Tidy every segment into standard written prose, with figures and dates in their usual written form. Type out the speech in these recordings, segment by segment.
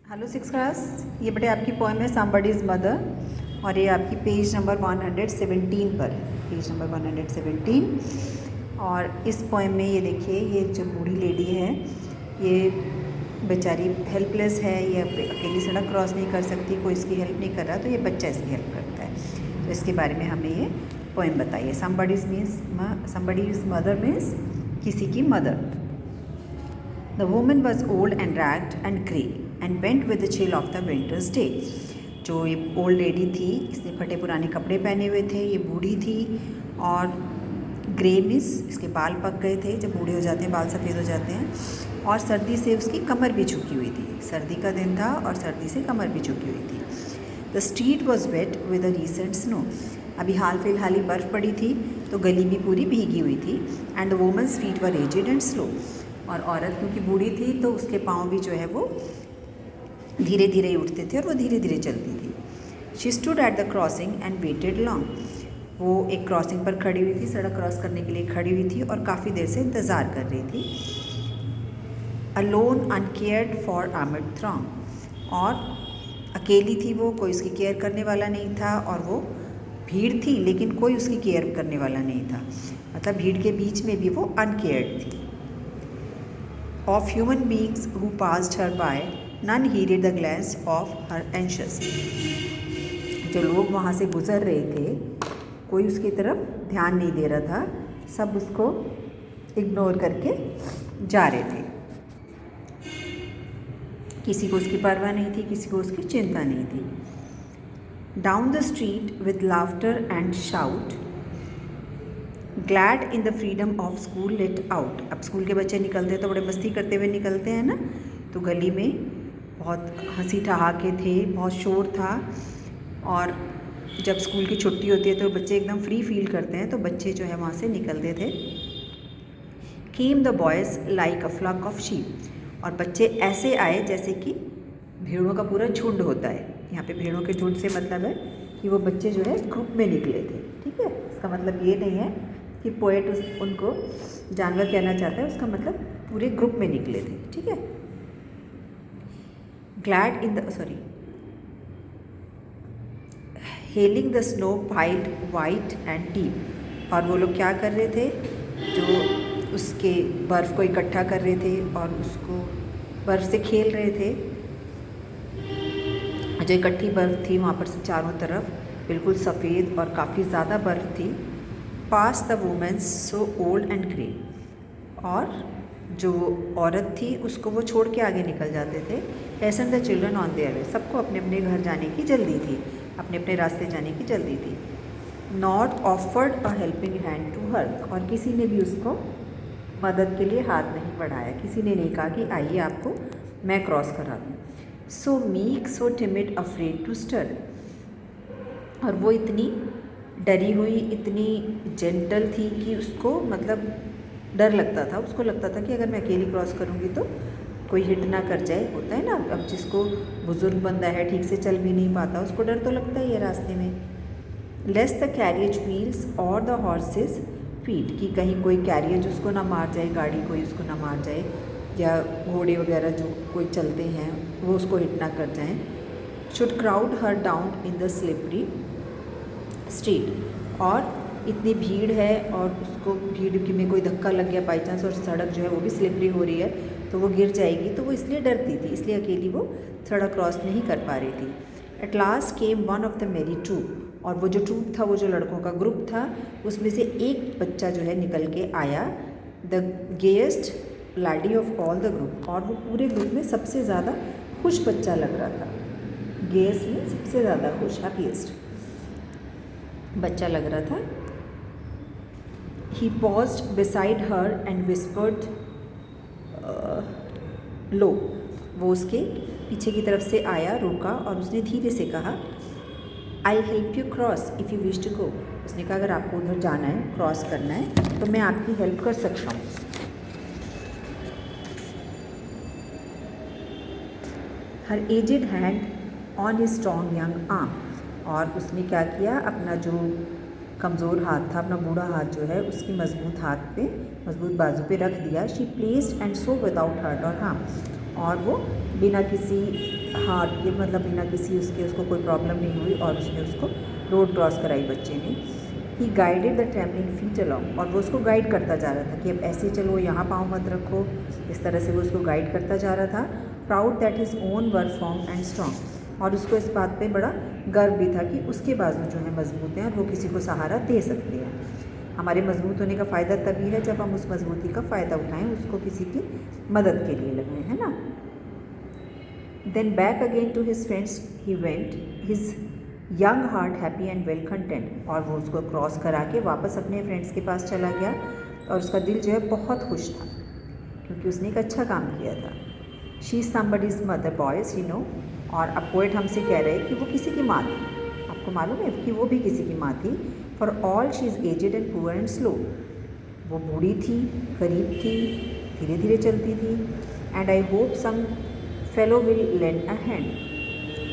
Hello six class, ये बेटे आपकी पोएम है समबडीज़ मदर और ये आपकी पेज नंबर 117 पर है, पेज नंबर 117। और इस पोएम में ये देखिए, ये जो बूढ़ी लेडी है ये बेचारी हेल्पलेस है, ये अकेली सड़क क्रॉस नहीं कर सकती, कोई इसकी हेल्प नहीं कर रहा, तो ये बच्चा इसकी हेल्प करता है। तो इसके बारे में हमें ये पोएम बताइए। समबडीज़ मदर मीन्स किसी की mother. The woman was old and ragged and grey and went with the chill of the winter's day. जो ये ओल्ड लेडी थी, इसने फटे पुराने कपड़े पहने हुए थे, ये बूढ़ी थी और ग्रे मिस, इसके बाल पक गए थे, जब बूढ़े हो जाते हैं बाल सफ़ेद हो जाते हैं, और सर्दी से उसकी कमर भी झुकी हुई थी। सर्दी का दिन था और सर्दी से कमर भी झुकी हुई थी। The street was wet with a recent snow. अभी हाल फिलहाल ही बर्फ़ पड़ी थी तो गली भी पूरी भीगी हुई थी। And the woman's feet were aged and slow. और औरत क्योंकि बूढ़ी थी तो उसके पाँव भी जो है वो धीरे धीरे ही उठते थे और वो धीरे धीरे चलती थी। She stood at the crossing and waited long. वो एक क्रॉसिंग पर खड़ी हुई थी, सड़क क्रॉस करने के लिए खड़ी हुई थी और काफ़ी देर से इंतज़ार कर रही थी। Alone uncared for amid throng. और अकेली थी वो, कोई उसकी केयर करने वाला नहीं था, और वो भीड़ थी लेकिन कोई उसकी केयर करने वाला नहीं था, मतलब भीड़ के बीच में भी वो अनकेयर्ड थी। Of human beings who passed her by, none heeded the glance of her anxious. जो लोग वहाँ से गुजर रहे थे कोई उसकी तरफ ध्यान नहीं दे रहा था, सब उसको इग्नोर करके जा रहे थे। किसी को उसकी परवाह नहीं थी, किसी को उसकी चिंता नहीं थी। Down the street with laughter and shout, glad in the freedom of school let out. अब स्कूल के बच्चे निकलते हैं तो बड़े मस्ती करते हुए निकलते हैं ना, तो गली में बहुत हंसी ठहाके थे, बहुत शोर था। और जब स्कूल की छुट्टी होती है तो बच्चे एकदम फ्री फील करते हैं, तो बच्चे जो है वहाँ से निकलते थे। Came the boys like a flock of sheep. और बच्चे ऐसे आए जैसे कि भेड़ों का पूरा झुंड होता है। यहाँ पे भेड़ों के झुंड से मतलब है कि वो बच्चे जो है ग्रुप में निकले थे। ठीक है, इसका मतलब ये नहीं है कि पोएट उनको जानवर कहना चाहता है, उसका मतलब पूरे ग्रुप में निकले थे। ठीक है, glad in the hailing the snow piled white and deep. और वो लोग क्या कर रहे थे, जो उसके बर्फ़ को इकट्ठा कर रहे थे और उसको बर्फ़ से खेल रहे थे। जो इकट्ठी बर्फ़ थी वहाँ पर से चारों तरफ बिल्कुल सफ़ेद और काफ़ी ज़्यादा बर्फ़ थी। Passed the women's so old and grey. और जो औरत थी उसको वो छोड़ के आगे निकल जाते थे। Hesson the children on their way. सबको अपने अपने घर जाने की जल्दी थी, अपने अपने रास्ते जाने की जल्दी थी। Not offered a helping hand to her. और किसी ने भी उसको मदद के लिए हाथ नहीं बढ़ाया, किसी ने नहीं कहा कि आइए आपको मैं क्रॉस करा दूँ। So meek so timid afraid to stir. और वो इतनी डरी हुई, इतनी जेंटल थी कि उसको मतलब डर लगता था। उसको लगता था कि अगर मैं अकेली क्रॉस करूँगी तो कोई हिट ना कर जाए। होता है ना, अब जिसको बुज़ुर्ग बंदा है, ठीक से चल भी नहीं पाता, उसको डर तो लगता ही है रास्ते में। लेस द कैरियज व्हील्स और द हॉर्सेस फीट। कि कहीं कोई कैरियज उसको ना मार जाए, गाड़ी कोई उसको ना मार जाए, या घोड़े वगैरह जो कोई चलते हैं वो उसको हिट ना कर जाएँ। Should crowd her down in the slippery street. और इतनी भीड़ है और उसको भीड़ में कोई धक्का लग गया बाई चांस और सड़क जो है वो भी स्लिपरी हो रही है तो वो गिर जाएगी, तो वो इसलिए डरती थी, इसलिए अकेली वो सड़क क्रॉस नहीं कर पा रही थी। At last came one of the मेरी ट्रूप। और वो जो ट्रूप था, वो जो लड़कों का ग्रुप था, उसमें से एक बच्चा जो है निकल के आया। The gayest laddie of all the group. और वो पूरे ग्रुप में सबसे ज़्यादा खुश बच्चा लग रहा था। गेएस्ट में सबसे ज़्यादा खुश, हैप्पीएस्ट बच्चा लग रहा था। He paused beside her and whispered low. वो उसके पीछे की तरफ से आया, रुका और उसने धीरे से कहा, I help you cross if you wish to go. उसने कहा अगर आपको उधर जाना है, क्रॉस करना है, तो मैं आपकी हेल्प कर सकता हूँ। Her aged hand on his strong young arm. और उसने क्या किया, अपना जो कमज़ोर हाथ था, अपना बूढ़ा हाथ जो है उसकी मजबूत हाथ पे, मजबूत बाजू पे रख दिया। She placed and so without hurt or harm. और वो बिना किसी हार्ट के मतलब बिना किसी उसको कोई प्रॉब्लम नहीं हुई और उसने उसको रोड क्रॉस कराई बच्चे ने। He guided the travelling feet along, और वो उसको गाइड करता जा रहा था कि अब ऐसे चलो, यहाँ पाँव मत रखो, इस तरह से वो उसको गाइड करता जा रहा था। Proud that his own were form and strong, और उसको इस बात पे बड़ा गर्व भी था कि उसके बाजू जो है मजबूत हैं और वो किसी को सहारा दे सकते हैं। हमारे मजबूत होने का फ़ायदा तभी है जब हम उस मजबूती का फ़ायदा उठाएं, उसको किसी की मदद के लिए लगें, है ना। Then back again to his friends he went, his young heart happy and well content, और वो उसको क्रॉस करा के वापस अपने फ्रेंड्स के पास चला गया और उसका दिल जो है बहुत खुश था क्योंकि उसने एक अच्छा काम किया था। She is somebody's mother boys you know, और अब पोएट हमसे कह रहे हैं कि वो किसी की माँ थी। आपको मालूम है कि वो भी किसी की माँ थी। For all she is aged and poor and slow, वो बूढ़ी थी, गरीब थी, धीरे धीरे चलती थी। And I hope some fellow will lend a hand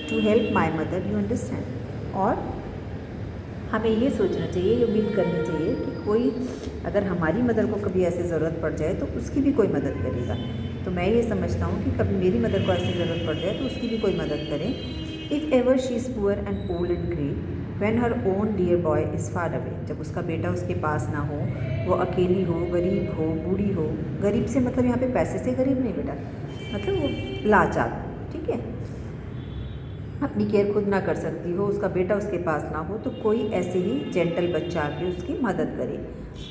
to help my mother, you understand. और हमें ये सोचना चाहिए, ये उम्मीद करनी चाहिए कि कोई अगर हमारी मदर को कभी ऐसे ज़रूरत पड़ जाए तो उसकी भी कोई मदद करेगा। तो मैं ये समझता हूँ कि कभी मेरी मदर को ऐसी ज़रूरत पड़ जाए तो उसकी भी कोई मदद करें। If ever she is poor and old and grey when her own dear boy is far away, जब उसका बेटा उसके पास ना हो, वो अकेली हो, गरीब हो, बूढ़ी हो। गरीब से मतलब यहाँ पे पैसे से गरीब नहीं बेटा, मतलब वो लाचार, ठीक है, अपनी केयर खुद ना कर सकती हो, उसका बेटा उसके पास ना हो, तो कोई ऐसे ही जेंटल बच्चा आके उसकी मदद करे।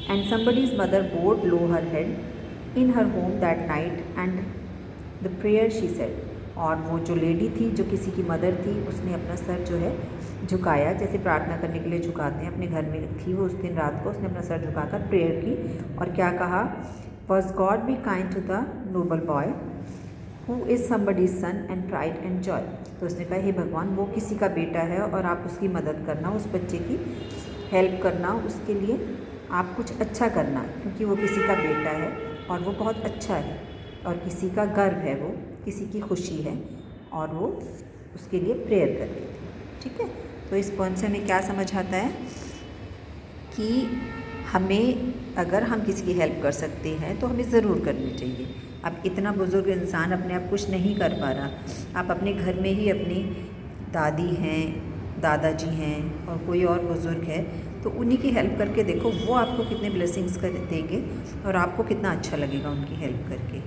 And somebody's mother board low her head in her home that night and the prayer she said, और वो जो लेडी थी, जो किसी की मदर थी, उसने अपना सर जो है झुकाया, जैसे प्रार्थना करने के लिए झुकाते हैं, अपने घर में थी वो उस दिन रात को, उसने अपना सर झुकाकर प्रेयर की और क्या कहा, was God be kind to the noble boy who is somebody's son and pride and joy. तो उसने कहा, हे भगवान, वो किसी का बेटा है और आप उसकी मदद करना, उस बच्चे की हेल्प करना, उसके लिए आप कुछ अच्छा करना, क्योंकि वो किसी का बेटा है और वो बहुत अच्छा है और किसी का गर्व है, वो किसी की खुशी है और वो उसके लिए प्रेयर कर रही थी। ठीक है, तो इस पॉइंट से हमें क्या समझ आता है कि हमें अगर हम किसी की हेल्प कर सकते हैं तो हमें ज़रूर करनी चाहिए। अब इतना बुज़ुर्ग इंसान अपने आप कुछ नहीं कर पा रहा, आप अपने घर में ही अपनी दादी हैं, दादाजी हैं और कोई और बुज़ुर्ग है, तो उन्हीं की हेल्प करके देखो, वो आपको कितने ब्लेसिंग्स कर देंगे और आपको कितना अच्छा लगेगा उनकी हेल्प करके।